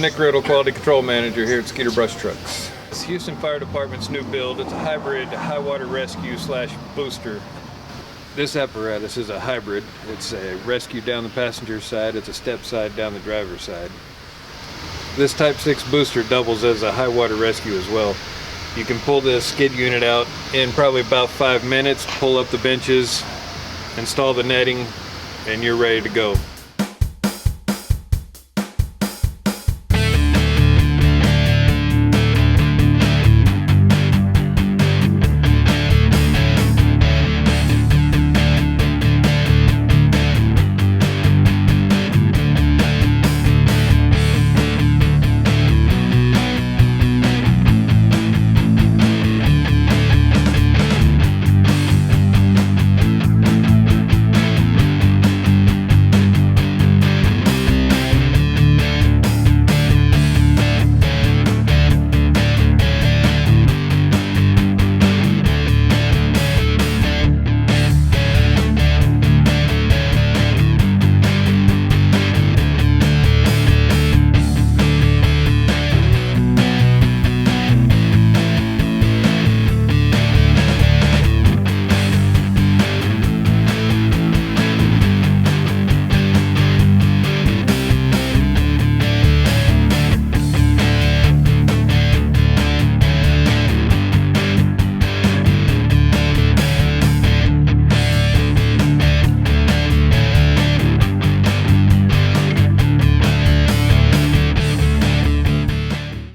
Nick Riddle, Quality Control Manager here at Skeeter Brush Trucks. It's Houston Fire Department's new build. It's a hybrid high water rescue / booster. This apparatus is a hybrid. It's a rescue down the passenger side, it's a step side down the driver's side. This Type 6 booster doubles as a high water rescue as well. You can pull the skid unit out in probably about 5 minutes, pull up the benches, install the netting, and you're ready to go.